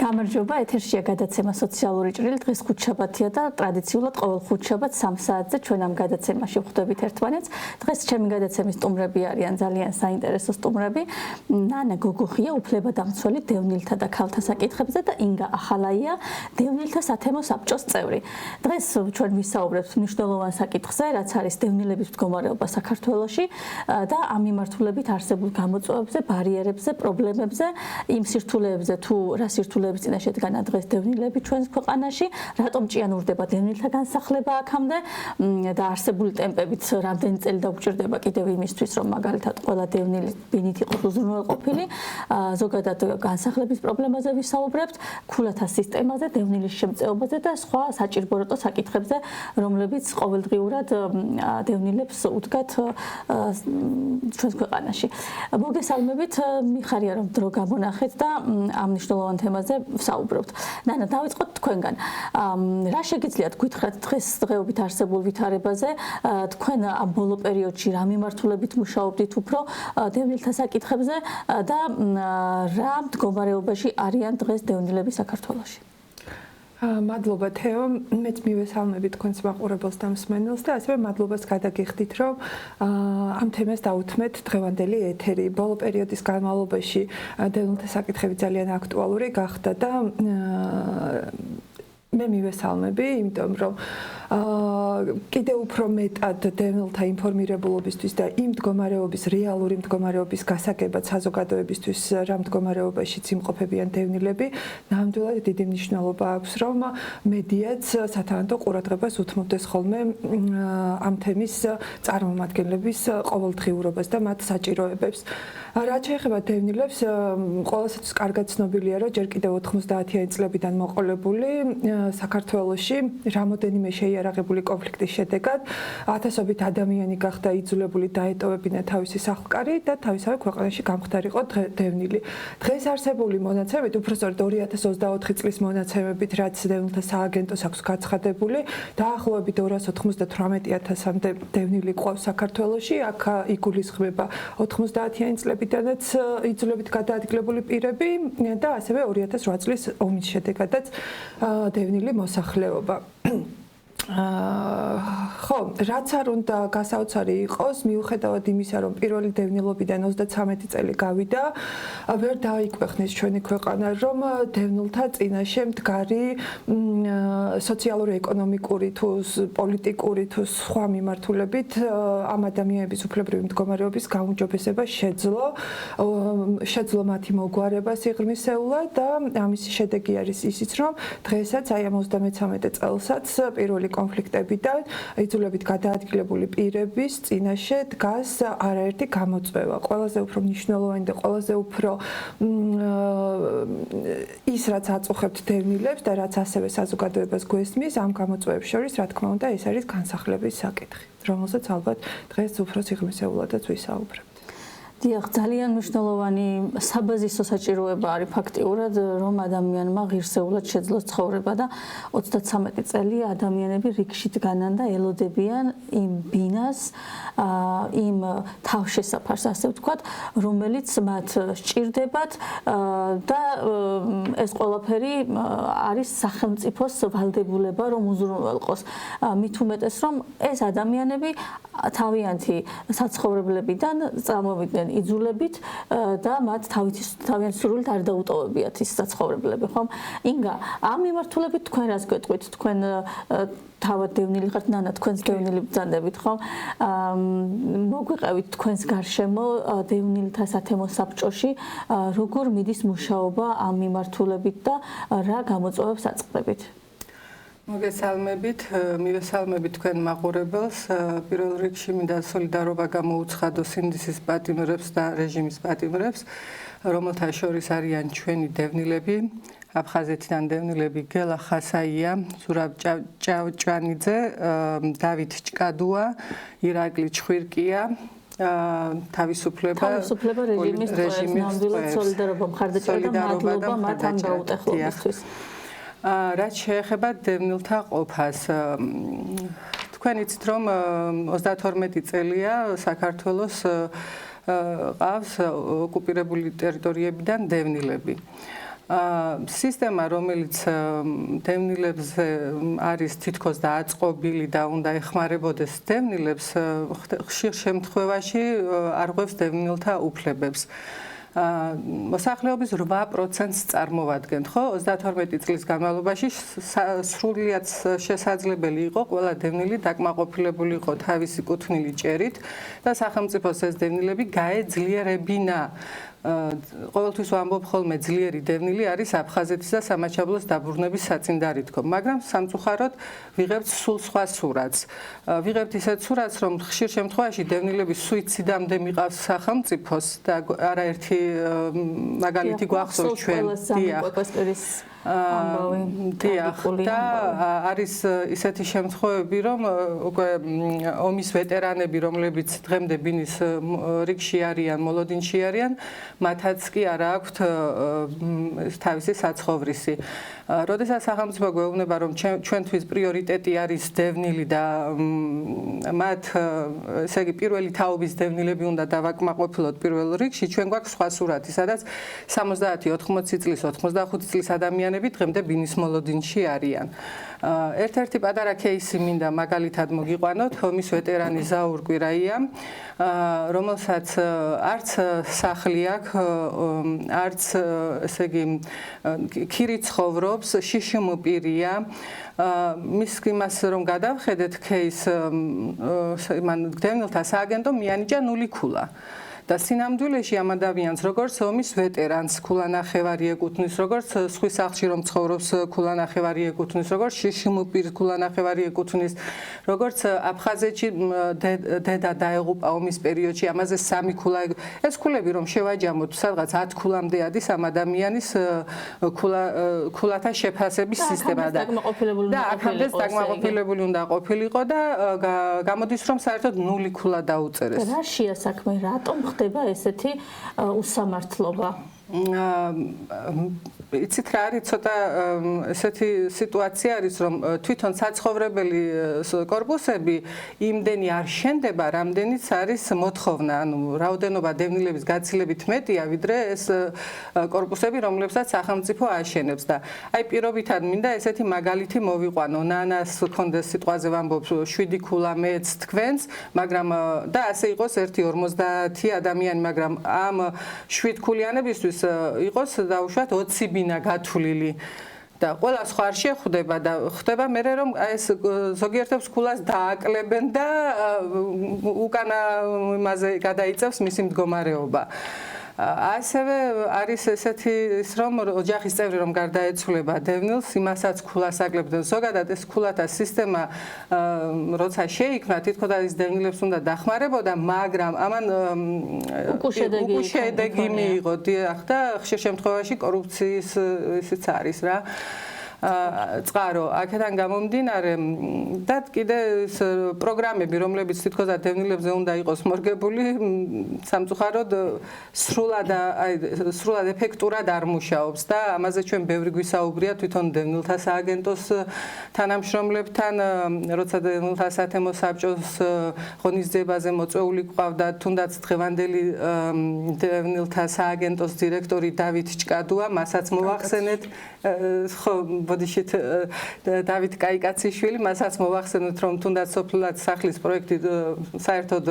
გამარჯობა, ეთერშია გადაცემა სოციალური ჭრილი. დღეს ხუთშაბათია და ტრადიციულად ყოველ ხუთშაბათს 3 საათზე ჩვენ ამ გადაცემაში ვხვდებით ერთმანეთს. დღეს ჩემი გადაცემის სტუმრები არიან ძალიან საინტერესო სტუმრები. ნანა გოგოხია, უფლებადამცველი დევნილთა და ქალთა საკითხებზე და ინგა ახალაია, დევნილთა სათემო საბჭოს წევრი. დღეს ჩვენ ვისაუბრებთ მნიშვნელოვან საკითხზე, რაც არის დევნილების მდგომარეობა საქართველოში და ამ მიმართულებით არსებულ გამოწვევებზე, ბარიერებზე, პრობლემებზე, იმ სირთულეებზე თუ რა სირთულეების წინაშე დგანან დღეს დევნილები ჩვენს ქვეყანაში, რატომ ჭიანურდება დევნილთა განსახლება აქამდე და არსებული ტემპებით რამდენი წელი დაგვჭირდება კიდევ იმისთვის, რომ მაგალითად ყველა დევნილი ბინით იყოს უზრუნველყოფილი, ზოგადად განსახლების პრობლემაზე ვისაუბრებთ, ქულათა სისტემაზე, დევნილის შემწეობაზე და სხვა საჭიროებო საკითხებზე, რომლებიც ყოველდღიურად დევნილებს უდგათ ჩვენს ქვეყანაში. მოგესალმებით, მიხარია რომ დრო გამონახეთ და ამ მნიშვნელოვან თემაზე ვსაუბრობთ. ნანა, დავიწყოთ თქვენგან. რა შეგიძლიათ გითხრათ დღესდღეობით არსებულ ვითარებაზე, თქვენ ამ ბოლო პერიოდში რა მიმართულებით მუშაობდით უფრო დევნილთა საკითხებზე და რა მდგომარეობაში არიან დღეს დევნილები საქართველოში? მადლობა თეო, მეც მივესალმები თქვენს მაყურებელს და მსმენელს და ასევე მადლობას გადაგიხდით, რომ ამ თემას დავუთმეთ დღევანდელი ეთერი. ბოლო პერიოდის განმავლობაში დევნილთა საკითხები ძალიან აქტუალური გახდა და მე მივესალმები, იმიტომ რომ კიდევ უფრო მეტად დევნილთა ინფორმირებულობისთვის და იმ მდგომარეობის, რეალური მდგომარეობის გასაგებად საზოგადოებისთვის რა მდგომარეობაშიც იმყოფებიან დევნილები, ნამდვილად დიდი მნიშვნელობა აქვს, რომ მედიაც სათანადო ყურადღებას უთმობდეს ხოლმე ამ თემის წარმომადგენლების ყოველდღიურობას და მათ საჭიროებებს. რაც შეეხება დევნილებს, ყველასაც კარგად ცნობილია, რომ ჯერ კიდევ 90-იანი წლებიდან მოყოლებული საქართველოში რამოდენიმე შეიარაღებული კონფლიქტის შედეგად ათასობით ადამიანი გახდა იძულებული დაეტოვებინა თავისი სახლკარი და თავისავე ქვეყანაში გამხდარიყო დევნილი. დღეს არსებული მონაცემებით, უბრალოდ 2024 წლის მონაცემებით, რაც დევნილთა სააგენტოს აქვს გაცხადებული, დაახლოებით 298,000-მდე დევნილი ყავს საქართველოში. აქ იგულისხმება 90-იანი წლებიდანაც იძულებით გადაადგილებული პირები და ასევე 2008 წლის ომის შედეგადაც დევნილი მოსახლეობა. ხო, რაც არ უნდა გასაოცარი იყოს, მიუხედავად იმისა, რომ პირველი დევნილობიდან 33 წელი გავიდა, ვერ დაიქვეყნეს ჩვენი ქვეყანა, რომ დევნილთა წინაშე მდგარი სოციალური, ეკონომიკური თუ პოლიტიკური თუ სხვა მიმართულებით ამ ადამიანების უფლებრივი მდგომარეობის გაუმჯობესება შეძლო მათი მოგვარება სიღრმისეულად და ამის შედეგი არის ისიც, რომ დღესაც აი ამ 33 წელსაც პირველი კონფლიქტებიდან იძულებით გადაადგილებული პირების წინაშე დგას არაერთი გამოწვევა. ყველაზე უფრო მნიშვნელოვანი და ყველაზე უფრო ის, რაც აწუხებთ დევნილებს და რაც ასევე საზოგადოებას გვესმის, ამ გამოწვევებს შორის, რა თქმა უნდა, ეს არის განსახლების საკითხი, რომელსაც ალბათ დღეს უფრო სიღრმისეულადაც ვისაუბრებთ. დიახ, ძალიან მნიშვნელოვანი საბაზისო საჭიროება არის ფაქტიურად, რომ ადამიანმა ღირსეულად შეძლოს ცხოვრება და 33 წელი ადამიანები რიგში დგანან და ელოდებიან იმ ბინას, იმ თავშესაფარს, ასე ვთქვათ, რომელიც მათ სჭირდებათ და ეს ყველაფერი არის სახელმწიფოს ვალდებულება, რომ უზრუნველყოს. მით უმეტეს, რომ ეს ადამიანები თავიანთი საცხოვრებლებიდან წამოვიდნენ იძულებით და მათ თავიანთი სურვილით არ დაუტოვებიათ ის საცხოვრებლები, ხომ? ინგა, ამ მიმართულებით თქვენ რას გეტყვით? თქვენ თავად დევნილი ხართ, ნანა, თქვენს დევნილი ბრძანდებით, ხომ? მოგვიყევით თქვენს გარშემო დევნილთა სათემო საბჭოში, როგორ მიდის მუშაობა ამ მიმართულებით და რა გამოწვევებს აწყდებით? მოგესალმებით, მივესალმებით თქვენ მაყურებელს. პირველ რიგში მინდა სოლიდარობა გამოუცხადო სინდისის პატიმრებს და რეჟიმის პატიმრებს, რომელთა შორის არიან ჩვენი დევნილები, აფხაზეთიდან დევნილები გელა ხასაია, ზურაბ ჭავჭვანიძე, დავით ჭკადუა, ირაკლი ჩხვირკია, თავისუფლება რეჟიმის ნამდვილად სოლიდარობა მხარდაჭერა და მადლობა მათ ამ გაუტეხლობისთვის. რაც შეეხება დევნილთა ყოფას, თქვენ იცით, რომ 32 წელია საქართველოს ყავს ოკუპირებული ტერიტორიებიდან დევნილები. სისტემა, რომელიც დევნილებზე არის თითქოს დააწყობილი და უნდა ეხმარებოდეს დევნილებს, ხშირ შემთხვევაში არღვევს დევნილთა უფლებებს. მოსახლეობის 8%-ს წარმოადგენთ, ხო? 32 წლის განმავლობაში სრულიად შესაძლებელი იყო ყველა დევნილი დაკმაყოფილებული იყო თავისი კუთვნილი ჭერით და სახელმწიფოს ეს დევნილები გაეძლიერებინა. ყოველთვის ვამბობ ხოლმე ძლიერი დევნილი არის აფხაზეთის და სამაჩაბლოს დაბრუნების საწინდარი თქო, მაგრამ სამწუხაროდ ვიღებთ სულ სხვა სურათს. ვიღებთ ისეთ სურათს, რომ ხშირ შემთხვევაში დევნილების სუიციდამდე მიყავს სახელმწიფოს და არაერთი მაგალითი გვახსოვს ჩვენ. და არის ისეთი შემთხვევები, რომ უკვე ომის ვეტერანები, რომლებიც დღემდე ბინის რიგში არიან, მოლოდინში არიან, მათაც კი არ აქვთ თავისი საცხოვრისი. როდესაც სახელმწიფო გვეუბნება, რომ ჩვენთვის პრიორიტეტი არის დევნილი და მათ, ესე იგი, პირველი თაობის დევნილები უნდა დავაკმაყოფილოთ პირველ რიგში, ჩვენ გვაქვს სხვა სურათი, სადაც 70-80 წლის, 85 წლის ადამიანები დღემდე ბინის მოლოდინში არიან. ერთ-ერთი პატარა кейსი მინდა მაგალითად მოგიყვანოთ, ომის ვეტერანი ზაურ კვირაია, რომელსაც არც სახლი აქვს, არც ესე იგი ქირი ცხოვრობს, შიშიმპირია. მის იმას რომ გადავხედეთ кейს, მან დევნილთა სააგენტომ მიანიჭა 0 ქულა. და სინამდვილეში ამ ადამიანს როგორც ომის ვეტერანს ქულანახევარი ეკუთვნის, როგორც სხვის სახლში რომ ცხოვრობს ქულანახევარი ეკუთვნის, როგორც შიშიმპირს ქულანახევარი ეკუთვნის, როგორც აფხაზეთში დედა დაეღუპა ომის პერიოდში, ამაზე 3 ქულა. ეს ქულები რომ შევაჯამოთ, სადღაც 10 ქულამდე ადის ამ ადამიანის ქულათა შეფასების სისტემა და აქამდეც დაკმაყოფილებული უნდა ყოფილიყო და გამოდის რომ საერთოდ 0 ქულა დაუწერეს. რაშია საქმე, რატომ ხდება ესეთი უსამართლობა? იცით რა არის, ცოტა ესეთი სიტუაცია არის, რომ თვითონ საცხოვრებელი კორპუსები იმდენი არ შენდება, რამდენიც არის მოთხოვნა, ანუ რაოდენობა დევნილების გაცილებით მეტია, ვიდრე ეს კორპუსები, რომლებსაც სახელმწიფო აშენებს და აი პირობითად მინდა ესეთი მაგალითი მოვიყვანო. ნანას კონდეს სიტყვაზე ვამბობ 7 ქულა მეც თქვენს, მაგრამ და ასე იყოს 1-50 ადამიანი, მაგრამ ამ 7 ქულიანებისთვის იყოს დაუშვათ 20 ბინა გათვლილი და ყველა სხვა არ შეხვდება და ხდება მე რომ ეს ზოგიერთებს ქულას დააკლებენ და უკანა იმაზე გადაიწევს მისი მდგომარეობა. ასევე არის ესეთი ის რომ ოჯახის წევრი რომ გარდაეცვლება დევნილს, იმასაც ქულას აკლებდნენ. ზოგადად ეს ქულათა სისტემა როცა შეიქმნა, თითქოს ის დევნილებს უნდა დახმარებოდა, მაგრამ ამან უკუშედეგი მიიღო და ხშირ შემთხვევაში კორუფციის ისიც არის რა. წყარო აქედან გამომდინარე და კიდე პროგრამები, რომლებიც თითქოს დევნილებზე უნდა იყოს მორგებული, სამწუხაროდ სრულად ეფექტურად არ მუშაობს და ამაზე ჩვენ ბევრი გვისაუბრია თვითონ დევნილთა სააგენტოს თანამშრომლებთან, როცა დევნილთა სათემო საბჭოს ღონისძიებაზე მოწვეული გვყავდა, თუნდაც დღევანდელი დევნილთა სააგენტოს დირექტორი დავით ჭკადუა, მასაც მოვახსენეთ, ხო ბოდიშით დავით კაიკაციშვილი, მასაც მოვახსენოთ, რომ თუნდაც სოფლად სახლის პროექტი საერთოდ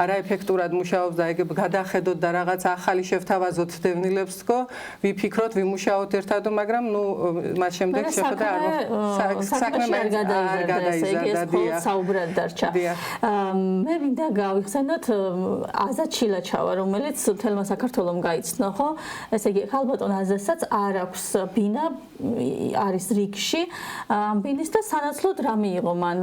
არაეფექტურად მუშაობს და ეგ გადახედოთ და რაღაც ახალი შევთავაზოთ დევნილებს თქო, ვიფიქროთ, ვიმუშაოთ ერთად, მაგრამ ნუ მას შემდეგ შეხვდა საქმე არ გადაიზარდა, დიახ. საუბრად დარჩა. მე მინდა გავიხსენოთ აზატ შილაჩავა, რომელიც მთელმა საქართველომ გაიცნო, ხო? ესე იგი, ხალბატონ აზასაც არ აქვს ბინა, არის რიგში ამ ბინის და სანაცვლოდ რა მიიღო მან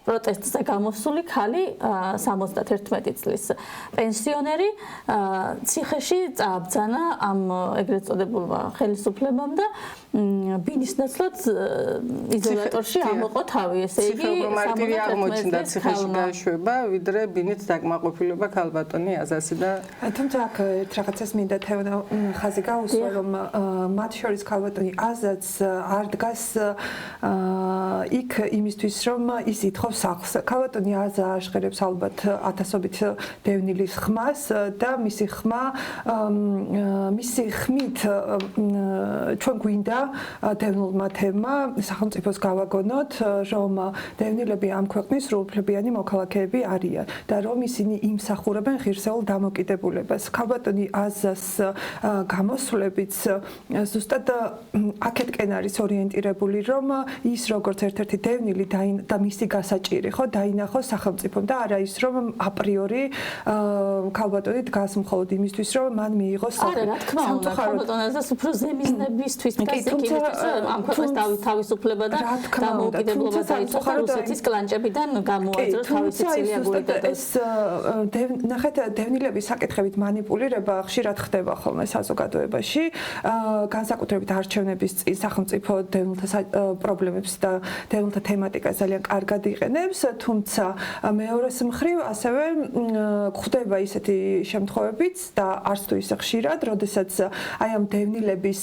პროტესტზე გამოსული ქალი 71 წლის პენსიონერი ციხეში წააბრძანა ამ ეგრეთ წოდებულმა ხელისუფლებამ და ბინის ნაცვლად იზოლატორში ამოყო თავი, ესე იგი მარტივი აღმოჩნდა ციხეში გაშვება, ვიდრე ბინით დაკმაყოფილება ქალბატონი აზასი და თუმცა აქ ერთ რაღაცას მინდა თეონა ხაზი გაუსვა, რომ მათ შორის ქალბატონი აზაც არ დგას იქ იმისთვის, რომ ის ითხოვს სახლს. ქალბატონი აზა აშხერებს ალბათ ათასობით დევნილის ხმას და მისი ხმით ჩვენ გვინდა დევნილმა თემმა სახელმწიფოს გავაგონოთ, რომ დევნილები ამ ქვეყნის სრულუფლებიანი მოქალაქეები არიან და რომ ისინი იმსახურებენ ღირსეულ დამოკიდებულებას. ქალბატონი აზას გამოსვლებიც ზუსტად აქეთკენ არის ორიენტირებული, რომ ის როგორც ერთ-ერთი დევნილი და მისი გასაჭირი ხო დაინახოს სახელმწიფომ და არა ის რომ აპრიორი ქალბატონი დგას მხოლოდ იმისთვის რომ მან მიიღოს არა რა თქმა უნდა ქალბატონაზას უფრო ზემიზნებისთვის დგას იმისთვის რომ ამ ქვეყნის თავისუფლება და დამოუკიდებლობა დაიცვა და რუსეთის კლანჭებიდან გამოაძროს თავისი წილიაგური და ეს ნახეთ დევნილების საკითხებით манипуლირება ხშირად ხდება ხოლმე საზოგადოებაში განსაკუთრებით არჩევნების წინ სახელმწიფო დევნილთა პრობლემებს და დევნილთა თემატიკას ძალიან კარგად იყენებს, თუმცა მეორეს მხრივ ასევე გვხვდება ისეთი შემთხვევებიც და არც თუ ისე ხშირად, როდესაც აი ამ დევნილების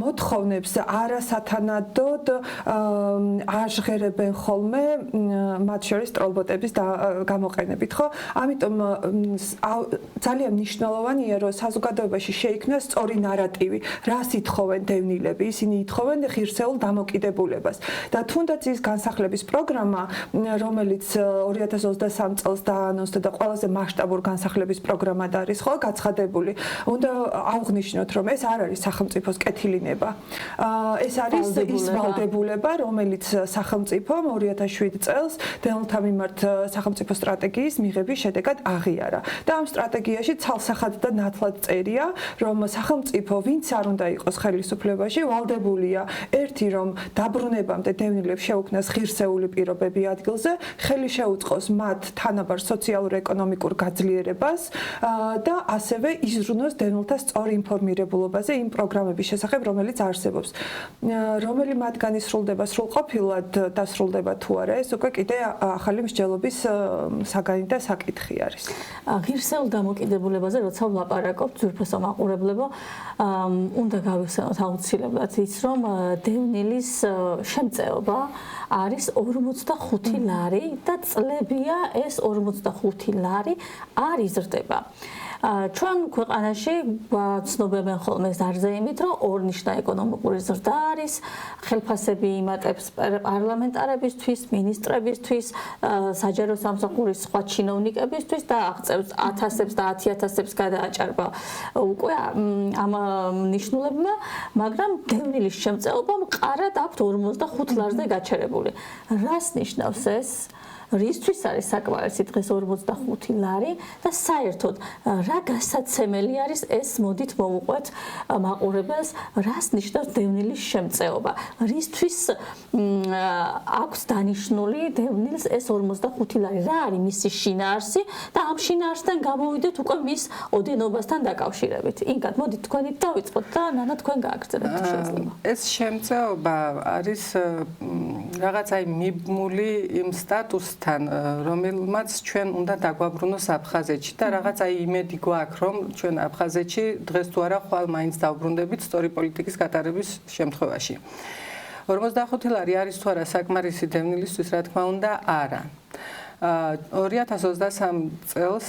მოთხოვნებს არასათანადოდ აჟღერებენ ხოლმე მათ შორის ტროლბოტების გამოყენებით, ხო? ამიტომ ძალიან მნიშვნელოვანია, რომ საზოგადოებაში შეიქმნას სწორი ნარატივი, რას ითხოვენ დევნილები, ისინი ითხოვენ ღირსეულ დამოკიდებულებას და თუნდაც ის განსახლების პროგრამა, რომელიც 2023 წელს დაანონსდა და ყველაზე მასშტაბურ განსახლების პროგრამად არის ხო გაცხადებული. უნდა აღვნიშნოთ, რომ ეს არ არის სახელმწიფოს კეთილინება. ეს არის ის ვალდებულება, რომელიც სახელმწიფომ 2007 წელს დევნილთა მიმართ სახელმწიფო სტრატეგიის მიღების შედეგად აღიარა. და ამ სტრატეგიაში ცალსახად და ნათლად წერია, რომ სახელმწიფო ვინც არ უნდა იყოს ხელისუფლებაში, ვალდებულია ერთი რომ დაბრუნებამდე დევნილებს შეუქმნას ღირსეული პირობები ადგილზე, ხელი შეუწყოს მათ თანაბარ სოციალურ-ეკონომიკურ გაძლიერებას და ასევე იზრუნოს დევნილთა სწორ ინფორმირებულობაზე იმ პროგრამების შესახებ, რომელიც არსებობს. რომელი მათგანი სრულდება სრულყოფილად და სრულდება თუ არა, ეს უკვე კიდე ახალი მსჯელობის საგანი და საკითხი არის. ღირსეულ დამოკიდებულებაზე როცა ვლაპარაკობთ, ძვირფასო მაყურებლებო, უნდა გავიხსენოთ აუცილებლად ის, რომ დევნილის შემწეობა არის 45 ლარი და წლებია ეს 45 ლარი არ იზრდება. ჩვენ ქვეყანაში ვაცნობებენ ხოლმე ზარზე იმით, რომ ორნიშნა ეკონომიკური ზრდა არის, ხელფასები იმატებს პარლამენტარებისთვის, ministrებისთვის, საჯარო სამსახურის სხვა ჩინოვნიკებისთვის და აღწევს 1000-ებს და 10,000-ებს გადააჭარბა უკვე ამ ნიშნულებმა, მაგრამ დევნილის შემწეობა მყარად აქვთ 45 ლარზე გაჩერებული. რას ნიშნავს ეს? რისთვის არის საკმარისი დღეს 45 ლარი და საერთოდ რა გასაცემელი არის ეს მოდით მოვუყვეთ მაყურებელს რას ნიშნავს დევნილის შემწეობა რისთვის აქვს დანიშნული დევნილს ეს 45 ლარი რა არის მისი შინაარსი და ამ შინაარსთან გამოვიდეთ უკვე მის ოდენობასთან დაკავშირებით ინკად მოდით თქვენით დავიწყოთ და ნანა თქვენ გააგრძელებთ შეიძლება ეს შემწეობა არის რაღაცა მიბმული იმ სტატუსს რომელმაც ჩვენ უნდა დაგვაბრუნოს აფხაზეთში და რაღაცა იმედი გვაქვს რომ ჩვენ აფხაზეთში დღეს თუ არა ხვალ მაინც დავბრუნდებით სწორი პოლიტიკის გატარების შემთხვევაში 45 ლარი არის თუ არა საკმარისი დევნილისთვის რა თქმა უნდა არა 2023 წელს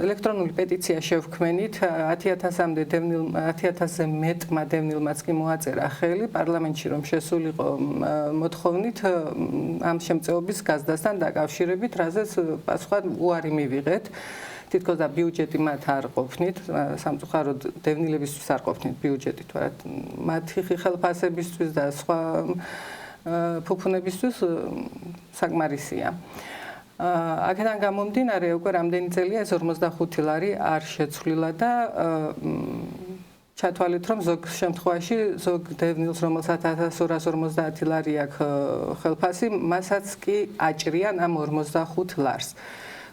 ელექტრონული პეტიცია შევქმნით 10,000-მდე 10,000-ზე მეტმა დევნილმაც კი მოაწერა ხელი პარლამენტში რომ შესულიყო მოთხოვნით ამ შემწეობის გაზრდასთან დაკავშირებით, რაზეც პასუხად უარი მივიღეთ. თითქოს და ბიუჯეტი მათ არ ყოფნით, სამწუხაროდ დევნილებისთვის არ ყოფნით ბიუჯეტი, თორე მათი ხელფასებისთვის და სხვა ფუფუნებისთვის საკმარისია. აქედან გამომდინარე უკვე რამდენი წელია ეს 45 ლარი არ შეცვლილა და ჩათვალეთ რომ ზოგ შემთხვევაში ზოგ დევნილს რომელსაც 1250 ლარი აქვს ხელფასი მასაც კი აჭრიან ამ 45 ლარს.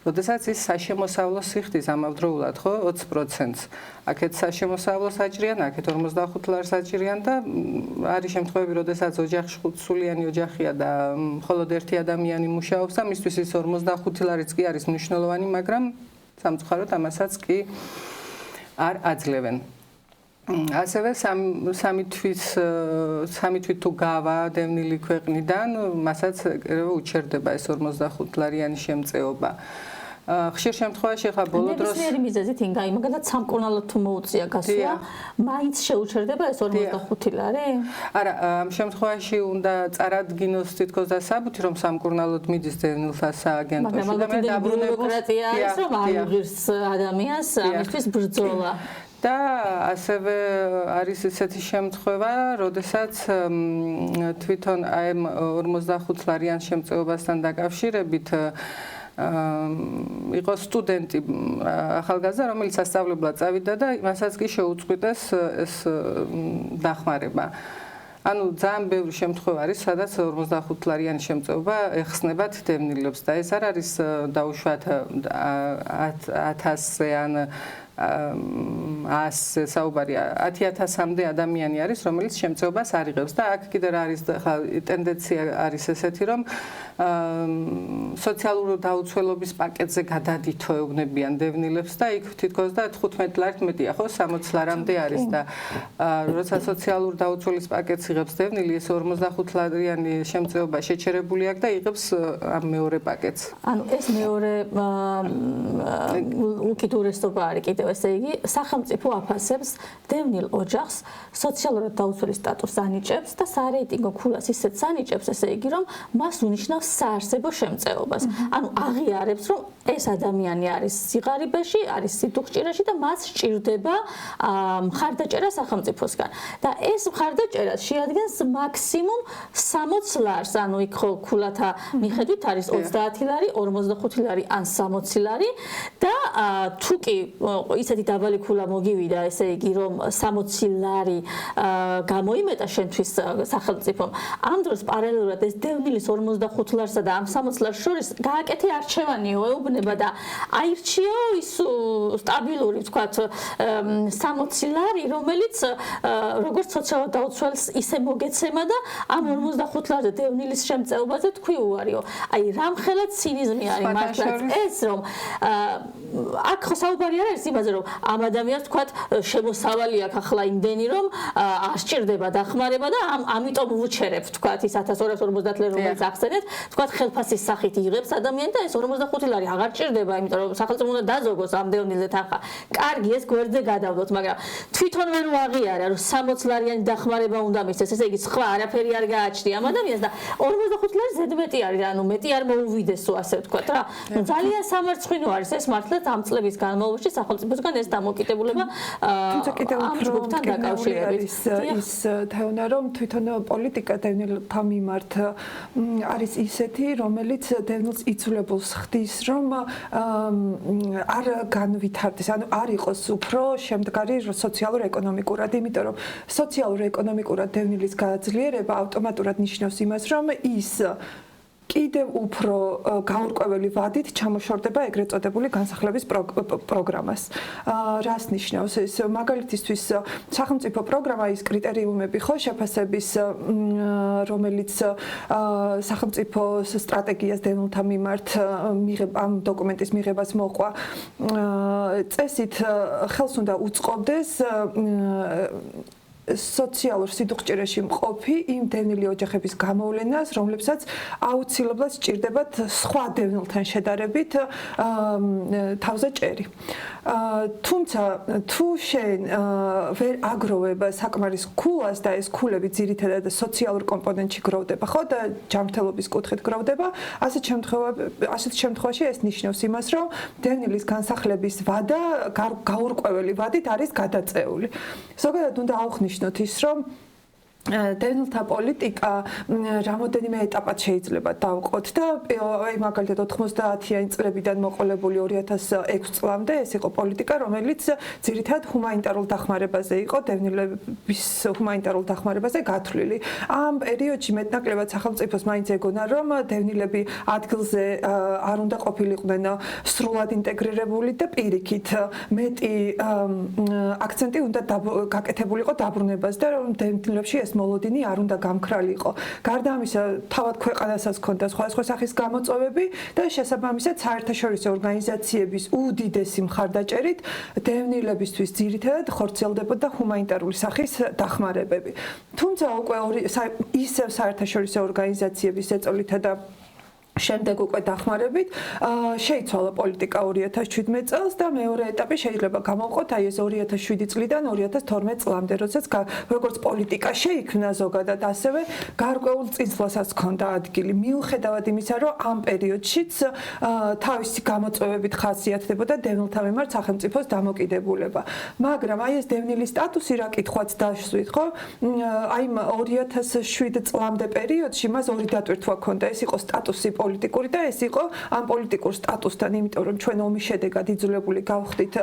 როდესაც ის საშემოსავლო სიხდის ამავდროულად ხო 20%-ს აქეთ საშემოსავლოს აჭრიან, აქეთ 45 ლარს აჭრიან და არის შემთხვევები, როდესაც ოჯახში 5-სულიანი ოჯახია და მხოლოდ ერთი ადამიანი მუშაობს და მისთვის ის 45 ლარიც კი არის მნიშვნელოვანი, მაგრამ სამწუხაროდ ამასაც კი არ აძლევენ. ასევე სამი თვით თუ გავა დევნილი ქვეყნიდან, მასაც უჩერდება ეს 55 ლარიანი შემწეობა. ხშირ შემთხვევაში ხა ბოლო დროს ნებისმიერი მიზეზით ინგა იმაგალად სამკურნალოდ თუ მოუწია გასვლა, მაინც შეუჩერდება ეს 45 ლარი? არა, ამ შემთხვევაში უნდა წარადგინოს თითქოს დასაბუთი, რომ სამკურნალოდ მიდის დევნილთა სააგენტოში და მე დაბრუნებულს არის, რომ აღიღირს ადამიანს ამისთვის ბრძოლა. და ასევე არის ესეთი შემთხვევა, როდესაც თვითონ აი 45 ლარიან შემწეობასთან დაკავშირებით იყო სტუდენტი ახალგაზრდა, რომელიც სასწავლებლად წავიდა და მასაც კი შეუწყვიტეს ეს დახმარება. ანუ ძალიან ბევრი შემთხვევა არის, სადაც 45 ლარიანი შემწეობა ეხსნებათ დევნილებს და ეს არ არის დაუშვათ 1000-ზე ან 100 საუბარი 10,000-მდე ადამიანი არის, რომელიც შემწეობას არ იღებს და აქ კიდევ არის ტენდენცია არის ესეთი, რომ სოციალური დაუცველობის პაკეტზე გადადითო ეუბნებიან დევნილებს და იქ თითქოს და 15 ლარით მეტია, ხო, 60 ლარამდე არის და როცა სოციალური დაუცველობის პაკეტს იღებს დევნილი, ეს 45 ლარიანი შემწეობა შეჩერებული აქვს და იღებს ამ მეორე პაკეტს. ანუ ეს მეორე უკიდურესობა არის კიდევ ესე იგი, სახელმწიფო აფასებს დევნილ ოჯახს სოციალურად დაუცველი სტატუსს ანიჭებს და სარეიტინგო ქულას ისეთ ანიჭებს, ესე იგი, რომ მას უნიშნავს საარსებო შემწეობას. ანუ აღიარებს, რომ ეს ადამიანი არის სიღარიბეში, არის სიტუხჭირეში და მას სჭირდება მხარდაჭერა სახელმწიფოსგან. და ეს მხარდაჭერა შეადგენს მაქსიმუმ 60 ლარს, ანუ იქ ხო ქულათა მიხედვით არის 30 ლარი, 45 ლარი ან 60 ლარი და თუ კი ისეთი დაბალი ქულა მოგივიდა, ესე იგი, რომ 60 ლარი გამოიმეტა შენთვის სახელმწიფომ, ამ დროს პარალელურად ეს დევნილის 45 ლარსა და ამ 60 ლარს შორის გააკეთე არჩევანიო ეუბნება და აირჩიო ის სტაბილური, ვთქვათ, 60 ლარი, რომელიც როგორც სოციალურ დაუცველს ისე მოგეცემა და ამ 45 ლარზე დევნილის შემწეობაზე თქვი უარიო. აი, რამხელა ცინიზმი არის მართლაც ეს, რომ აქ ხო საუბარი არ არის იმაზე, რომ ამ ადამიანს ვთქვათ, შემოსავალი აქვს ახლა იმდენი, რომ არ სჭირდება დახმარება და ამიტომ ვუჩერებ, ვთქვათ, ის 1250 ლარი, რომელიც ახსენეთ, ვთქვათ, ხელფასის სახით იღებს ადამიანი და ეს 45 ლარი აღარ სჭირდება, იმიტომ რომ სახელმწიფო უნდა დაზოგოს ამ დევნილზე თანხა. კარგი, ეს გვერდზე გადავდოთ, მაგრამ თვითონ ვერ უაღიარა, რომ 60 ლარიანი დახმარება უნდა მისცეს, ესე იგი, სხვა არაფერი არ გააჩნია ამ ადამიანს და 45 ლარი ზედმეტი არის, ანუ მეტი არ მოუვიდესო, ასე ვთქვათ რა. ნუ ძალიან სამარცხვინო არის ეს მართლაც ამ წლების განმავლობაში სახელმწიფოსგან ეს დამოკიდებულება ამ ჯგუფთან დაკავშირებით. ის თეორია, რომ თვითონ პოლიტიკა დევნილთა მიმართ არის ისეთი, რომელიც დევნილს იცვლებულს ხდის, რომ არ განვითარდეს, ანუ არ იყოს უფრო შემდგარი სოციალურ-ეკონომიკურად, იმიტომ რომ სოციალურ-ეკონომიკურად დევნილის გაძლიერება ავტომატურად ნიშნავს იმას, რომ ის კიდევ უფრო გაურკვეველი ვადით ჩამოშორდება ეგრეთ წოდებული განსახლების პროგრამას. რას ნიშნავს ეს? მაგალითისთვის სახელმწიფო პროგრამა ის კრიტერიუმები ხო შეფასების, რომელიც სახელმწიფო სტრატეგიას დევნილთა მიმართ ამ დოკუმენტის მიღებას მოყვა, წესით ხელს უნდა უწყობდეს სოციალურ სიდუხჭირეში მყოფი იმ დევნილი ოჯახების გამოვლენას, რომლებსაც აუცილებლად სჭირდებათ სხვა დევნილთან შედარებით თავზე ჭერი. თუმცა თუ შენ ვერ აგროვებ საკმარის ქულას და ეს ქულები ძირითადად სოციალურ კომპონენტში გროვდება, ხო და ჯანმრთელობის კუთხით გროვდება, ასეთ შემთხვევაში ეს ნიშნავს იმას, რომ დევნილის განსახლების ვადა გაურკვეველი ვადით არის გადაწეული. ზოგადად უნდა აუხნიშნოთ ის, რომ დევნილთა პოლიტიკა რამოდენიმე ეტაპად შეიძლება დავყოთ და აი მაგალითად 90-იანი წლებიდან მოყოლებული 2006 წლამდე ეს იყო პოლიტიკა, რომელიც ძირითადად ჰუმანიტარულ დახმარებაზე იყო, დევნილების ჰუმანიტარულ დახმარებაზე გათვლილი. ამ პერიოდში მეტნაკლებად სახელმწიფოს მაინც ეგონა, რომ დევნილები ადგილზე არ უნდა ყოფილიყვნენ სრულად ინტეგრირებული და პირიქით მეტი აქცენტი უნდა გაკეთებულიყო დაბრუნებას და რომ დევნილებში ეს ეს მოლოდინი არ უნდა გამქრალიყო. გარდა ამისა, თავად ქვეყანასაც ჰქონდა სხვადასხვა სახის გამოწვევები და შესაბამისად საერთაშორისო ორგანიზაციების უდიდესი მხარდაჭერით დევნილებისთვის ძირითადად ხორციელდებოდა ჰუმანიტარული სახის დახმარებები. თუმცა უკვე ისევ საერთაშორისო ორგანიზაციების ეწოლითა და შემდეგ უკვე დახმარებით შეიცვალა პოლიტიკა 2017 წელს და მეორე ეტაპი შეიძლება გამოვყოთ აი ეს 2007 წლიდან 2012 წლამდე, როდესაც როგორც პოლიტიკა შეიქმნა ზოგადად, ასევე გარკვეულ წინსვლასაც ჰქონდა ადგილი. მიუხედავად იმისა, რომ ამ პერიოდშიც თავისი გამოწვევებით ხასიათდებოდა დევნილთა მიმართ სახელმწიფოს დამოკიდებულება. მაგრამ აი ეს დევნილის სტატუსი რა კითხვაც დასვით, ხო? აი 2007 წლამდე პერიოდში მას ორი დატვირთვა ჰქონდა. ეს იყო სტატუსი პოლიტიკური და ეს იყო ამ პოლიტიკურ სტატუსთან, იმიტომ რომ ჩვენ ომის შედეგად იძულებული გავხდით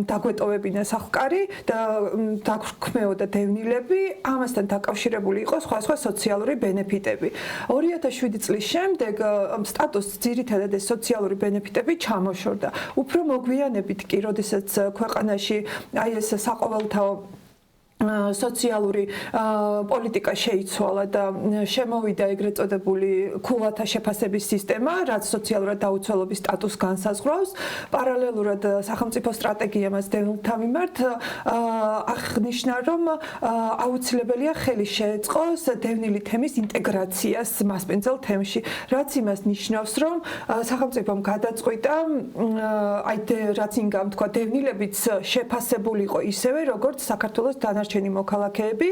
დაგვეტოვებინა სახკარი და დაგქმეოდა დევნილები, ამასთან დაკავშირებული იყო სხვა სოციალური ბენეფიტები. 2007 წლის შემდეგ სტატუსს ძირითადად ეს სოციალური ბენეფიტები ჩამოშორდა. უფრო მოგვიანებით კი, როდესაც ქვეყანაში აი ეს საყოველთაო სოციალური პოლიტიკა შეიცვალა და შემოვიდა ეგრეთ წოდებული ქულათა შეფასების სისტემა, რაც სოციალურად დაუცველობის სტატუსს განსაზღვრავს. პარალელურად სახელმწიფო სტრატეგიამაც დევნილთა მიმართ აღნიშნა, რომ აუცილებელია ხელი შეეწყოს დევნილი თემის ინტეგრაციას მასპინძელ თემში, რაც იმას ნიშნავს, რომ სახელმწიფომ გადაწყვიტა აი რაც ინგამ თქვა დევნილებიც შეფასებულიყო ისევე, როგორც საქართველოს დანარჩენი მოქალაქეები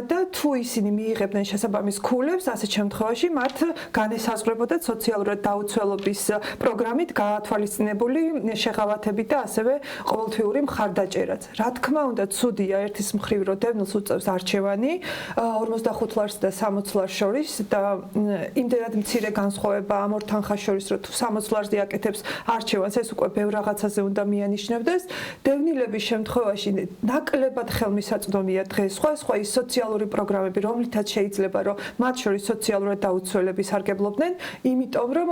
და თუ ისინი მიიღებდნენ შესაბამის ქულებს, ასეთ შემთხვევაში მათ განესაზღვრებოდა სოციალურად დაუცველობის პროგრამით გაათვალისწინებული შეღავათები და ასევე ყოველთვიური მხარდაჭერაც. რა თქმა უნდა, ცუდია ერთის მხრივ, რომ დევნილს უწევს არჩევანი 45 ლარს და 60 ლარს შორის და იმდენად მცირე განსხვავება ამ ორ თანხას შორის, რომ თუ 60 ლარზე აკეთებს არჩევანს, ეს უკვე ბევრ რაღაცაზე უნდა მიანიშნებდეს. დევნილების შემთხვევაში ნაკლებად ხელმისაწვდომია დღეს სხვა ის სოციალური პროგრამები, რომლითაც შეიძლება რომ მათ შორის სოციალურად დაუცველები სარგებლობდნენ, იმიტომ რომ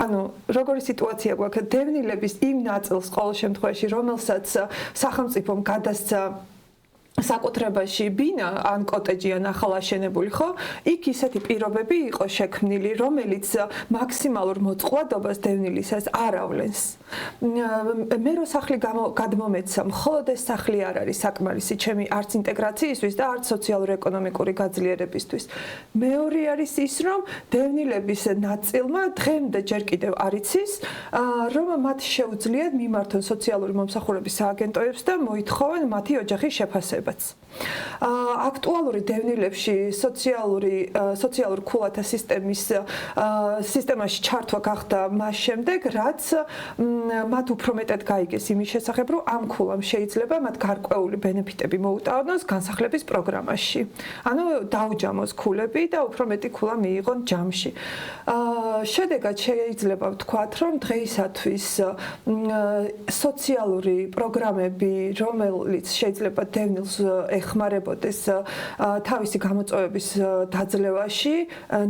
ანუ როგორი სიტუაცია გვაქვს დევნილების იმ ნაწილს ყოველ შემთხვევაში, რომელსაც სახელმწიფომ გადასცა საკუთრებაში ბინა ან კოტეჯი ან ახალაშენებული, ხო? იქ ისეთი პირობები იყო შექმნილი, რომელიც მაქსიმალურ მოწყვლადობას დევნილისას არ ავლენს. მე რო სახლი გადმომეცა, მხოლოდ ეს სახლი არ არის საკმარისი ჩემი არც ინტეგრაციისთვის და არც სოციალურ-ეკონომიკური გაძლიერებისთვის. მეორე არის ის, რომ დევნილების ნაწილმა დღემდე ჯერ კიდევ არ იცის, რომ მათ შეუძლიათ მიმართონ სოციალური მომსახურების სააგენტოებს და მოითხოვენ მათი ოჯახის შეფასება. აქტუალური დევნილებში სოციალურ ქულათა სისტემაში ჩართვა გახდა მას შემდეგ, რაც მათ უფრო მეტად გაიგეს იმის შესახებ, რომ ამ ქულამ შეიძლება მათ გარკვეული ბენეფიტები მოუტანოს განსახლების პროგრამაში. ანუ დაუჯამოს ქულები და უფრო მეტი ქულა მიიღონ ჯამში. შედეგად შეიძლება ვთქვათ, რომ დღეისათვის სოციალური პროგრამები, რომელიც შეიძლება დევნილს ეხმარებოდეს თავისი გამოწვევების დაძლევაში,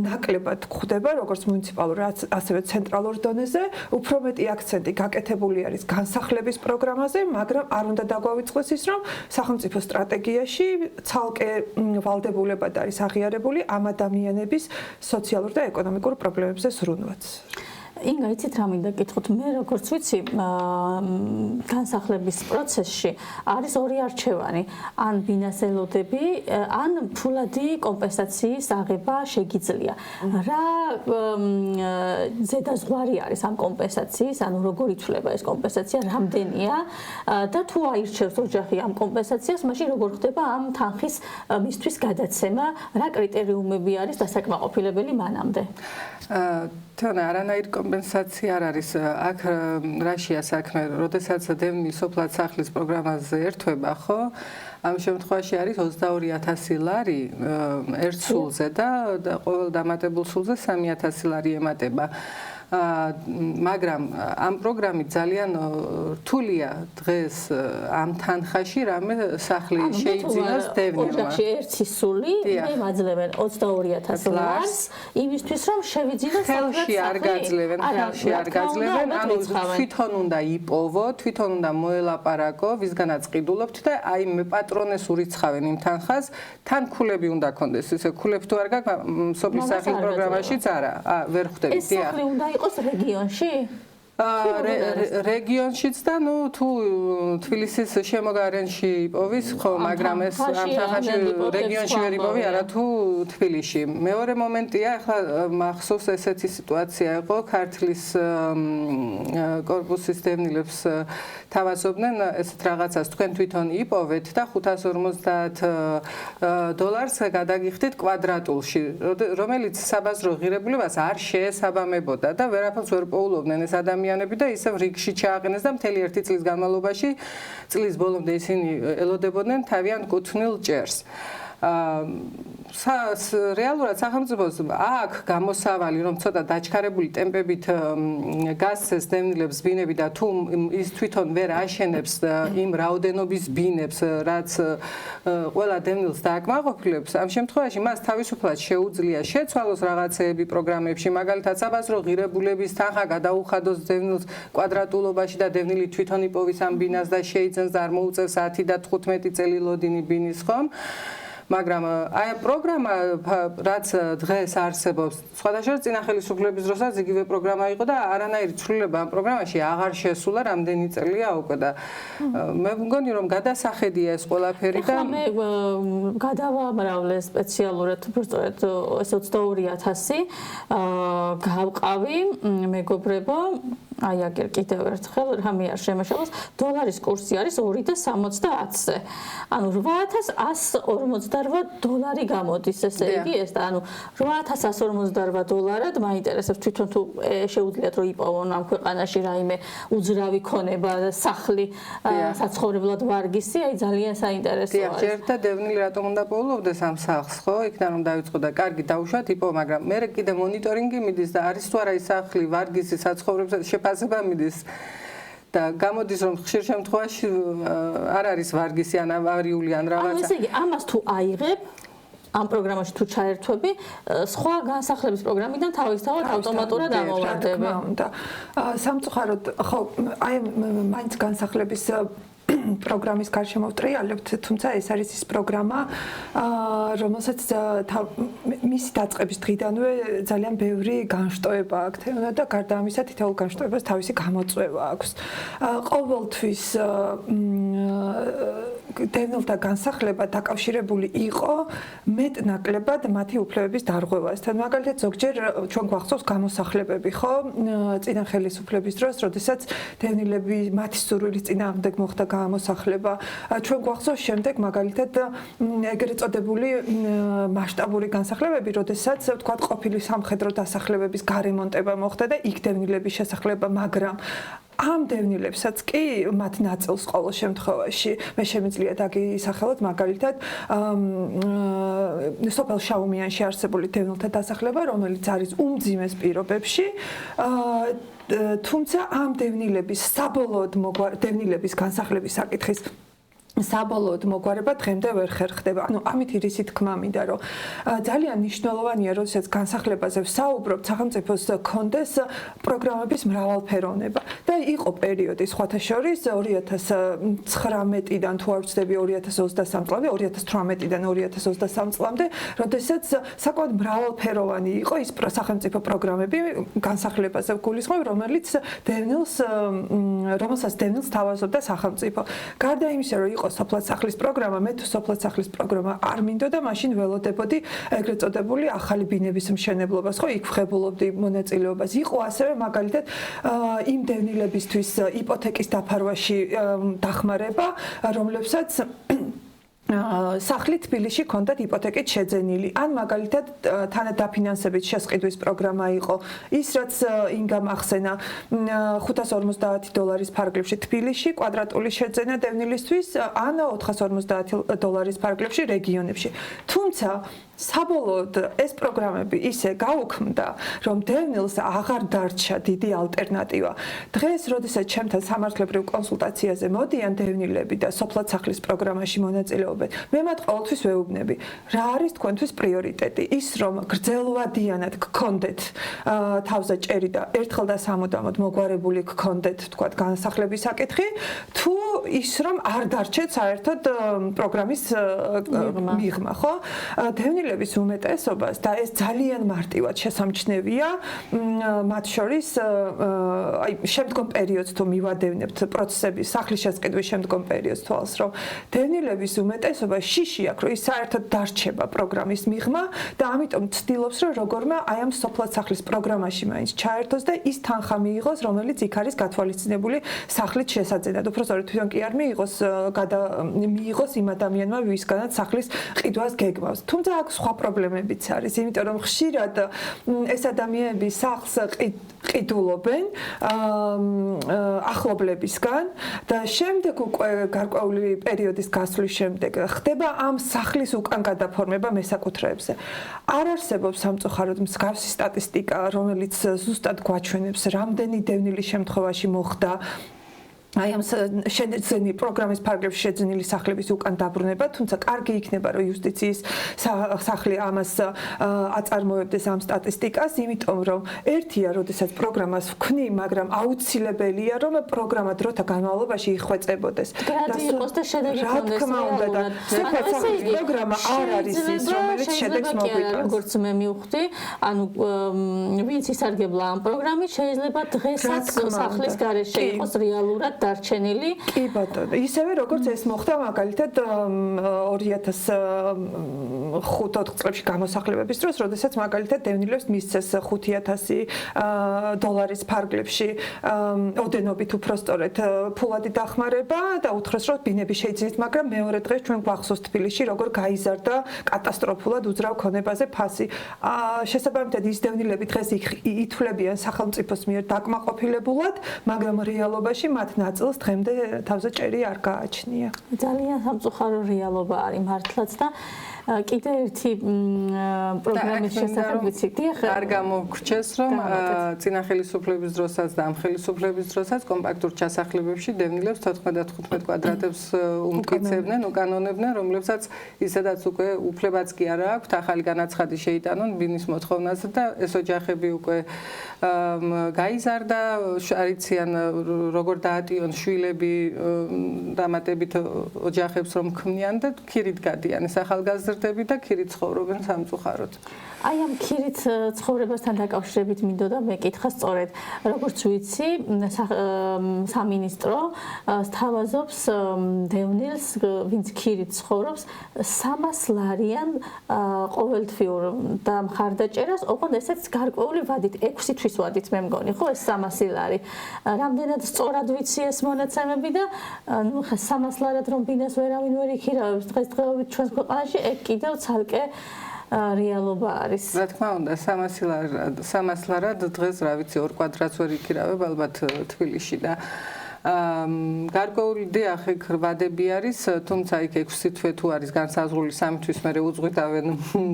ნაკლებად გვხვდება როგორც მუნიციპალურ, ასევე ცენტრალურ დონეზე. უფრო მეტი აქცენტი გაკეთებული არის განსახლების პროგრამაზე, მაგრამ არ უნდა დაგვავიწყოს ის, რომ სახელმწიფო სტრატეგიაში ცალკე ვალდებულებად არის აღიარებული ამ ადამიანების სოციალურ და ეკონომიკურ პრობლემებზე ზრუნვაც. ინგა, იცით რა მინდა გითხოთ, მე როგორც ვიცი, განსახლების პროცესში არის ორი არჩევანი, ან ბინას ელოდები, ან ფულადი კომპენსაციის აღება შეგიძლია. რა ზედაზღვარი არის ამ კომპენსაციის, ანუ როგორ იცვლება ეს კომპენსაცია, რამდენია და თუ აირჩევს ოჯახი ამ კომპენსაციას, მაშინ როგორ ხდება ამ თანხის მისთვის გადაცემა, რა კრიტერიუმები არის დასაკმაყოფილებელი მანამდე? თონა არანაირი კომპენსაცია არ არის აქ რაშია საქმე, როდესაც დევნილი სოფლად სახლის პროგრამაზე ერთვება, ხო? ამ შემთხვევაში არის 22,000 ლარი ერთ სულზე და ყოველ დამატებულ სულზე 3,000 ლარი ემატება. მაგრამ ამ პროგრამით ძალიან რთულია დღეს ამ თანხაში რამე სახლი შეიძინოს დევნილმა. ოჯახში ერთი სული მე მაძლევენ 22,000 ლარს იმისთვის რომ შევიძინოს ხელში არ გაძლევენ, ანუ თვითონ უნდა იპოვო, თვითონ უნდა მოელაპარაკო, ვისგანაც ყიდულობთ და აი მე პატრონეს ურიცხავენ იმ თანხას, თან ქულები უნდა კონდეს, ისე ქულებს თუ არ გაქვს სოფლის სახლის პროგრამაშიც არა, ვერ ხვდები, ეს სახლი უნდა იყოს რეგიონში? რეგიონშიც და თუ თბილისის შემოგარენში იპოვის, ხო, მაგრამ ეს ამ თანხაში რეგიონში ვერ იპოვი, არა თუ თბილისში. მეორე მომენტია, ახლა მახსოვს ესეთი სიტუაცია იყო, ქართლის კორპუსის დევნილებს თავაზობდნენ ესეთ რაღაცას, თქვენ თვითონ იპოვეთ და $550 გადაგიხდით კვადრატულში, რომელიც საბაზრო ღირებულებას არ შეესაბამებოდა და ვერაფერს ვერ პოულობდნენ ეს ადამიანები და ისევ რიგში ჩააყენეს და მთელი ერთი წლის განმავლობაში წლის ბოლომდე ისინი ელოდებოდნენ თავიანთ კუთვნილ ჭერს. რეალურად სახელმწიფოს აქვს გამოსავალი, რომ ცოტა დაჩქარებული ტემპებით გასცეს დევნილებს ბინები და თუ ის თვითონ ვერ აშენებს იმ რაოდენობის ბინებს, რაც ყველა დევნილს დააკმაყოფილებს, ამ შემთხვევაში მას თავისუფლად შეუძლია შეცვალოს რაღაცეები პროგრამებში, მაგალითად საბაზრო ღირებულების თანხა გადაუხადოს დევნილს კვადრატულობაში და დევნილი თვითონ იპოვის ამ ბინას და შეიძენს და არ მოუწევს 10 და 15 წელი ლოდინი ბინის, ხომ? მაგრამ აი პროგრამა რაც დღეს არსებობს, სხვადასხვა წინა ხელისუფლების დროსაც იგივე პროგრამა იყო და არანაირი ცვლილება ამ პროგრამაში აღარ შესულა, რამდენი წელია უკვე და მე მგონი რომ გადასახედია ეს ყველაფერი და მე გადავამრავლე სპეციალურად უბრალოდ ეს 22,000 გავყავი მეგობრებო აი აგერ კიდევ ერთხელ რამე არ შემაშალოს დოლარის კურსი არის 2.70-ზე. ანუ $8,148 გამოდის ესე იგი ეს და ანუ $8,148 მაინტერესებს თვითონ თუ შეუძლიათ რომ იპოვონ ამ ქვეყანაში რაიმე უძრავი ქონება სახლი საცხოვრებლად ვარგისი აი ძალიან საინტერესოა. ჯერ და დევნილი რატომ უნდა პოულობდეს ამ სახლს ხო? იქიდან რომ დაიწყო და კარგი დაუშვათ იპოვო, მაგრამ მე კიდე მონიტორინგი მიდის და არის თუ არა ის სახლი ვარგისი საცხოვრებლად შეფასება მიდის. და გამოდის რომ ხშირ შემთხვევაში არ არის ვარგისი ან ავარიული ან რაღაცა. ანუ ესე იგი ამას თუ აიღებ ამ პროგრამაში თუ ჩაერთვები, სხვა განსახლების პროგრამიდან თავისთავად ავტომატურად ამოვარდები. სამწუხაროდ, ხო, აი მაინც განსახლების პროგრამის გარშემო ვტრიალებთ, თუმცა ეს არის ის პროგრამა, რომელსაც მისი დაწყების დღიდანვე ძალიან ბევრი განშტოება აქვს და გარდა ამისა თითოეულ განშტოებას თავისი გამოწვევა აქვს. ყოველთვის დევნილთა განსახლება დაკავშირებული იყო მეტ-ნაკლებად მათი უფლებების დარღვევასთან. მაგალითად, ზოგჯერ ჩვენ გვახსოვს გამოსახლებები, ხო? წინა ხელისუფლების დროს, როდესაც დევნილები მათი სურვილის წინააღმდეგ მოხდა გამოსახლება. ჩვენ გვახსოვს შემდეგ მაგალითად ეგრეთ წოდებული მასშტაბური განსახლებები, როდესაც ვთქვათ ყოფილი სამხედრო დასახლებების გარემონტება მოხდა და იქ დევნილების შესახლება, მაგრამ ამ დევნილებსაც კი მათ ნაწილს ყოველ შემთხვევაში მე შემიძლია დაგისახელოთ მაგალითად სოფელ შაუმიანში არსებული დევნილთა დასახლება, რომელიც არის უმძიმეს პირობებში თუმცა ამ დევნილების საბოლოოდ დევნილების განსახლების საკითხის საბოლოოდ მოგვარება დღემდე ვერ ხერხდება. ანუ ამით რისი თქმა მინდა, რომ ძალიან მნიშვნელოვანია, როდესაც განსახლებაზე ვსაუბრობთ, სახელმწიფოს კონდეს პროგრამების მრავალფეროვნება. და იყო პერიოდი სხვათა შორის 2019-დან თუ არ ვცდები 2023 წლამდე, 2018-დან 2023 წლამდე, როდესაც საკმაოდ მრავალფეროვანი იყო ის სახელმწიფო პროგრამები განსახლებაზე გულისხმობ, რომელსაც დევნილს თავაზობდა სახელმწიფო. გარდა იმისა, რომ იყო სოფლად სახლის პროგრამა, მე თუ სოფლად სახლის პროგრამა არ მინდოდა, მაშინ ველოდებოდი ეგრეთ წოდებული ახალი ბინების მშენებლობას, ხო, იქ ვხებულობდი მონაწილეობას. იყო ასევე მაგალითად იმ დევნილებისთვის იპოთეკის დაფარვაში დახმარება, რომლებსაც სახლი თბილისში ჰქონდათ იპოთეკით შეძენილი ან მაგალითად თანადაფინანსებით შესყიდვის პროგრამა იყო ის რაც ინგამ ახსენა $550 ფარგლებში თბილისში კვადრატული შეძენა დევნილისთვის ან $450 ფარგლებში რეგიონებში თუმცა საბოლოოდ ეს პროგრამები ისე გაუქმდა რომ დევნილს აღარ დარჩა დიდი ალტერნატივა დღეს როდესაც ჩემთან სამართლებრივ კონსულტაციაზე მოდიან დევნილები და სოფლად სახლის პროგრამაში მონაწილეობენ მე მათ ყოველთვის ვეუბნები რა არის თქვენთვის პრიორიტეტი ის რომ გრძელვადიანად გქონდეთ თავზე ჭერი და ერთხელ და სამუდამოდ მოგვარებული გქონდეთ თქვათ განსახლების საკითხი თუ ის რომ არ დარჩეთ საერთოდ პროგრამის მიღმა ხო დევნილების უმეტესობას და ეს ძალიან მარტივად შესამჩნევია მათ შორის აი შემდგომ პერიოდს თუ მივადევნებთ პროცესების სახლის შესყიდვის შემდგომ პერიოდს თვალს რომ დევნილების უმეტესობა შიში აქვს რომ ის საერთოდ დარჩება პროგრამის მიღმა და ამიტომ ცდილობს რომ როგორმე აი ამ სოფლად სახლის პროგრამაში მაინც ჩაერთოს და ის თანხა მიიღოს რომელიც იქ არის გათვალისწინებული სახლით შესაძენად უბრალოდ თვითონ კი არ მიიღოს იმ ადამიანმა ვისგანაც სახლის ყიდვას გეგმავს თუმცა აქ სხვა პრობლემებიც არის იმიტომ რომ ხშირად ეს ადამიანები სახლს ყიდულობენ ახლობლებისგან და შემდეგ უკვე გარკვეული პერიოდის გასვლის შემდეგ ხდება ამ სახლის უკან გადაფორმება მესაკუთრეებზე არ არსებობს სამწუხაროდ მსგავსი სტატისტიკა რომელიც ზუსტად გვაჩვენებს რამდენი დევნილის შემთხვევაში მოხდა აი ამ შეძენილი პროგრამის ფარგლებში შეძენილი სახლების უკან დაბრუნება, თუმცა კარგი იქნება რომ იუსტიციის სახლი ამას აწარმოებდეს ამ სტატისტიკას, იმიტომ რომ ერთია, როდესაც პროგრამას ვქნი, მაგრამ აუცილებელია რომ პროგრამა დროთა განმავლობაში იხვეწებოდეს. გრადი იყოს და შედეგი ჰქონდეს. რა თქმა უნდა და სოფლის პროგრამა არ არის ის, რომელიც შედეგს მოგვიტანს. როგორც მე მივხვდი, ანუ ვინც ისარგებლა ამ პროგრამით, შეიძლება დღესაც სახლის გარეშე იყოს რეალურად დარჩენილი. კი ბატონო, ისევე როგორც ეს მოხდა მაგალითად 2005-4 წლებში გამოსახლებების დროს, როდესაც მაგალითად დევნილებს მისცეს $5,000 ფარგლებში ოდენობით უფრო სწორედ ფულადი დახმარება და უთხრეს რომ ბინები შეიძინეთ, მაგრამ მეორე დღეს ჩვენ გვახსოვს თბილისში როგორ გაიზარდა კატასტროფულად უძრავ ქონებაზე ფასი. შესაბამისად ის დევნილები დღეს ითვლებიან სახელმწიფოს მიერ დაკმაყოფილებულად, მაგრამ რეალობაში მათ ნაწილს დღემდე თავზე ჭერი არ გააჩნია. ძალიან სამწუხარო რეალობა არის მართლაც და კიდე ერთი პროგრამის შესახებ ვიცით, არ გამოგრჩეს რომ წინა ხელისუფლების დროსაც და ამ ხელისუფლების დროსაც კომპაქტურ ჩასახლებებში დევნილებს 14-15 კვადრატებს უმტკიცებდნენ, უკანონებდნენ, რომლებსაც ისედაც უკვე უფლებაც კი არ აქვთ, ახალი განაცხადი შეიტანონ ბინის მოთხოვნაზე და ეს ოჯახები უკვე გაიზარდა, არიციან როგორ დაატიონ შვილები დამატებით ოჯახებს რომ ქმნიან და ქირით გადიან ეს ახალგაზრდები და ქირით ცხოვრობენ სამწუხაროდ. აი ამ ქირით ცხოვრებასთან დაკავშირებით მინდოდა მეკითხა სწორედ როგორც ვიცი სამინისტრო სთავაზობს დევნილს ვინც ქირით ცხოვრობს 300 ლარიან ყოველთვიურ და მხარდაჭერას ოღონდ ესეც გარკვეული ვადით 6 თვის ვადით მე მგონი ხო ეს 300 ლარი რამდენად სწორად ვიცი ეს მონაცემები და ნუ 300 ლარად რომ ბინას ვერავინ ვერ იქირავებს დღესდღეობით ჩვენს ქვეყანაში ეგ კიდევ ცალკე რეალობა არის. რა თქმა უნდა 300 ლარად დღეს რა ვიცი 2 კვადრატს ვერ იქირავებ ალბათ თბილისში და გარკვეული დიახ იქ ვადები არის, თუმცა იქ 6 თვე თუ არის განსაზღვრული 3 თვის მერე უძღვიტავენ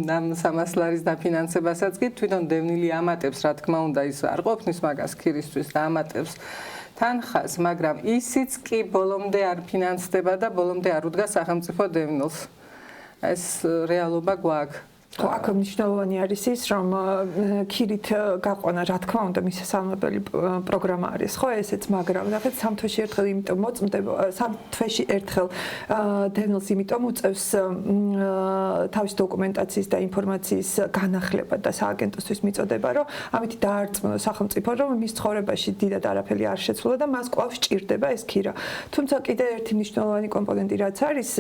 ამ 300 ლარის დაფინანსებასაც კი თვითონ დევნილი ამატებს რა თქმა უნდა ის არ ყოფნის მაგას ქირისთვის და ამატებს თანხას, მაგრამ ისიც კი ბოლომდე არ ფინანსდება და ბოლომდე არ უდგას სახელმწიფო დევნილს. ეს რეალობა გვაქვს. აქ მნიშვნელოვანი არის ის, რომ ქირით გაყვანა, რა თქმა უნდა, მისასალმებელი პროგრამა არის, ხო, ესეც, მაგრამ ნახეთ, 3 თვეში ერთხელ იმიტომ მოწმდება, 3 თვეში ერთხელ დევნილს იმიტომ უწევს თავის დოკუმენტაციის და ინფორმაციის განახლება და სააგენტოსთვის მიწოდება, რომ ამით დაარწმუნოს სახელმწიფო, რომ მის ცხოვრებაში დიდად არაფერი არ შეცვლა და მას კვლავ სჭირდება ეს ქირა. თუმცა კიდე ერთი მნიშვნელოვანი კომპონენტი რაც არის,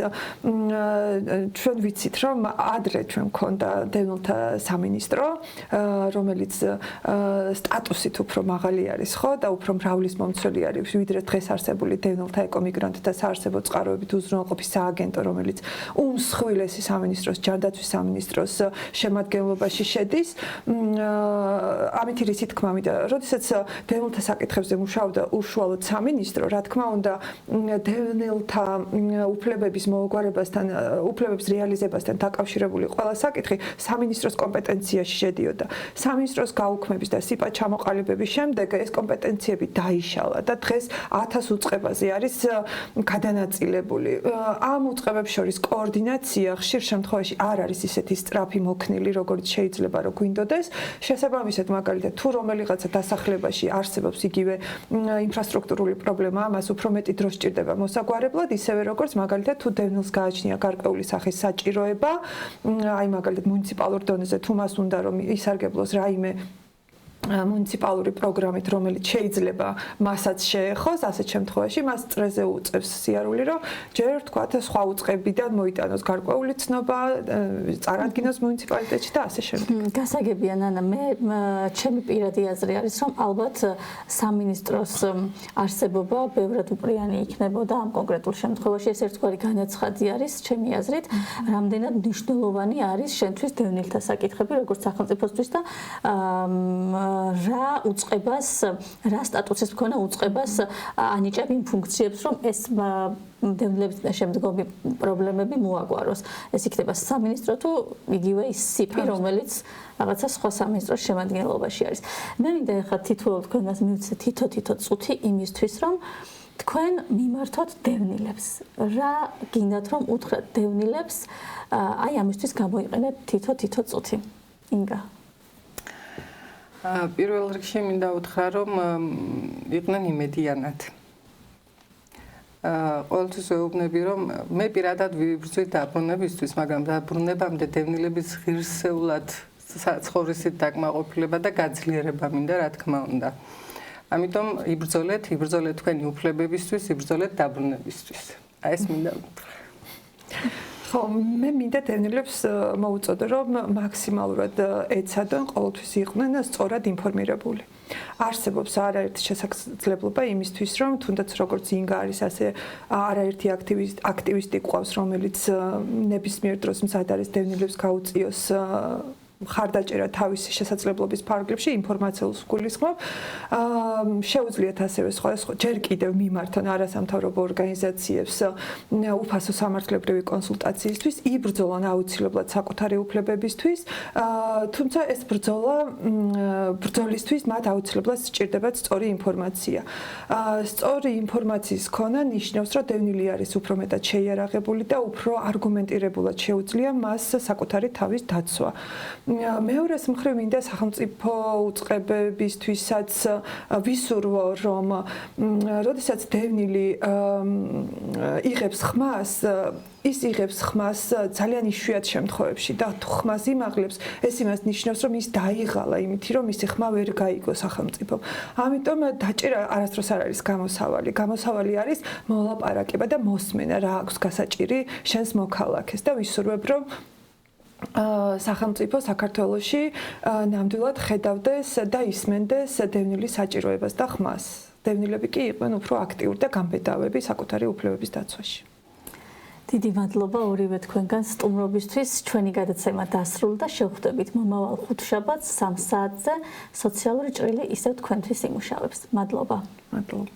ჩვენ ვიცით, რომ ადრე ჩვენ გქონდა დევნილთა სამინისტრო, რომელიც სტატუსით უფრო მაღალი არის, ხო, და უფრო მრავლის მომცველი არის, ვიდრე დღეს არსებული დევნილთა ეკომიგრანტთა საარსებო წყაროებით უზრუნველყოფის სააგენტო, რომელიც უმსხვილესი სამინისტროს, ჯანდაცვის სამინისტროს შემადგენლობაში შედის. ამით რისი თქმა მინდა, როდესაც დევნილთა საკითხებზე მუშაობდა უშუალოდ სამინისტრო, რა თქმა უნდა, დევნილთა უფლებების მოუგვარებასთან, უფლებების რეალიზებასთან დაკავშირებული ყველა საკითხი სამინისტროს კომპეტენციაში შედიოდა. სამინისტროს გაუქმების და სიპა ჩამოყალიბების შემდეგ ეს კომპეტენციები დაიშალა და დღეს 1000 უწყებაზე არის გადანაწილებული. ამ უწყებებს შორის კოორდინაცია ხშირ შემთხვევაში არ არის ისეთი სწრაფი მოქნილი, როგორც შეიძლება რომ გვინდოდეს. შესაბამისად, მაგალითად, თუ რომელიღაცა დასახლებაში არსებობს იგივე ინფრასტრუქტურული პრობლემა, ამას უფრო მეტი დრო სჭირდება მოსაგვარებლად, ისევე როგორც მაგალითად, თუ დევნილს გააჩნია გარკვეული სახის საჭიროება, აი მაგალითად მუნიციპალურ დონეზე თუ მას უნდა რომ ისარგებლოს რაიმე მუნიციპალური პროგრამით, რომელიც შეიძლება მასაც შეეხოს, ასეთ შემთხვევაში მას წრეზე უწევს სიარული, რომ ჯერ თქვათ სხვა უწყებიდან მოიტანოს გარკვეული ცნობა, წარადგინოს მუნიციპალიტეტში და ასე შემდეგ. გასაგებია, ნანა, მე ჩემი პირადი აზრი არის, რომ ალბათ სამინისტროს არსებობა ბევრად უპრიანი იქნებოდა ამ კონკრეტულ შემთხვევაში. ეს ერთგვარი განაცხადი არის, ჩემი აზრით, რამდენად მნიშვნელოვანი არის შენთვის დევნილთა საკითხები, როგორც სახელმწიფოსთვის და რა უწყებას, რა სტატუსის მქონე უწყებას ანიჭებ იმ ფუნქციებს, რომ ეს დევნილების შემდგომი პრობლემები მოაგვაროს. ეს იქნება სამინისტრო თუ იგივე ის სიპი, რომელიც რაღაცა სხვა სამინისტროს შემადგენლობაში არის. მე მინდა ახლა თითოეულ თქვენას მივცე თითო წუთი იმისთვის, რომ თქვენ მიმართოთ დევნილებს. რა გინდათ რომ უთხრათ დევნილებს, აი ამისთვის გამოიყენეთ თითო წუთი. ინგა პირველ რიგში მინდა უთხრა, რომ იყვნენ იმედიანად. ყოველთვის ვეუბნები, რომ მე პირადად ვიბრძვით დაბრუნებისთვის, მაგრამ დაბრუნებამდე დევნილების ღირსეულად ცხოვრისით დაკმაყოფილება და გაძლიერება მინდა, რა თქმა უნდა. ამიტომ იბრძოლეთ თქვენი უფლებებისთვის, იბრძოლეთ დაბრუნებისთვის. აი ეს მინდა უთხრა. ხო, მე მინდა დევნილებს მოუწოდო, რომ მაქსიმალურად ეცადონ ყოველთვის იყვნენ სწორად ინფორმირებული. არსებობს არაერთი შესაძლებლობა იმისთვის, რომ თუნდაც როგორც ინგა არის, ასე არაერთი აქტივისტი ყავს, რომელიც ნებისმიერ დროს მზად არის დევნილებს გაუწიოს ხარდაჭერა თავისი შესაძლებლობის ფარგლებში ინფორმაციულს გულისხმობ. შეუძლიათ ასევე სხვა ჯერ კიდევ მიმართონ არასამთავრობო ორგანიზაციებს უფასო სამართლებრივი კონსულტაციისთვის, იბრძოლონ აუცილებლად საკუთარი უფლებებისთვის, თუმცა ეს ბრძოლისთვის მათ აუცილებლად სჭირდებათ სწორი ინფორმაცია. სწორი ინფორმაციის ქონა ნიშნავს, რომ დევნილი არის უფრო მეტად შეიარაღებული და უფრო არგუმენტირებულად შეუძლია მას საკუთარი თავის დაცვა. მეორეს მხრივ მინდა სახელმწიფო უწყებებისთვისაც ვისურვო, რომ როდესაც დევნილი იღებს ხმას, ის იღებს ხმას ძალიან იშვიათ შემთხვევებში და თუ ხმას იმაღლებს, ეს იმას ნიშნავს, რომ ის დაიღალა იმითი, რომ მისი ხმა ვერ გაიგო სახელმწიფომ. ამიტომ დაჭერა არასდროს არ არის გამოსავალი. გამოსავალი არის მოლაპარაკება და მოსმენა, რა აქვს გასაჭირი შენს მოქალაქეს და ვისურვებ, რომ სახელმწიფო საქართველოში ნამდვილად ხედავდეს და ისმენდეს დევნილის საჭიროებას და ხმას. დევნილები კი იყვნენ უფრო აქტიური და გამბედავები საკუთარი უფლებების დაცვაში. დიდი მადლობა ორივე თქვენგან სტუმრობისთვის. ჩვენი გადაცემა დასრულდა. შევხვდებით მომავალ ხუთშაბათს 3 საათზე. სოციალური ჭრილი ისევ თქვენთვის იმუშავებს. მადლობა. მადლობა.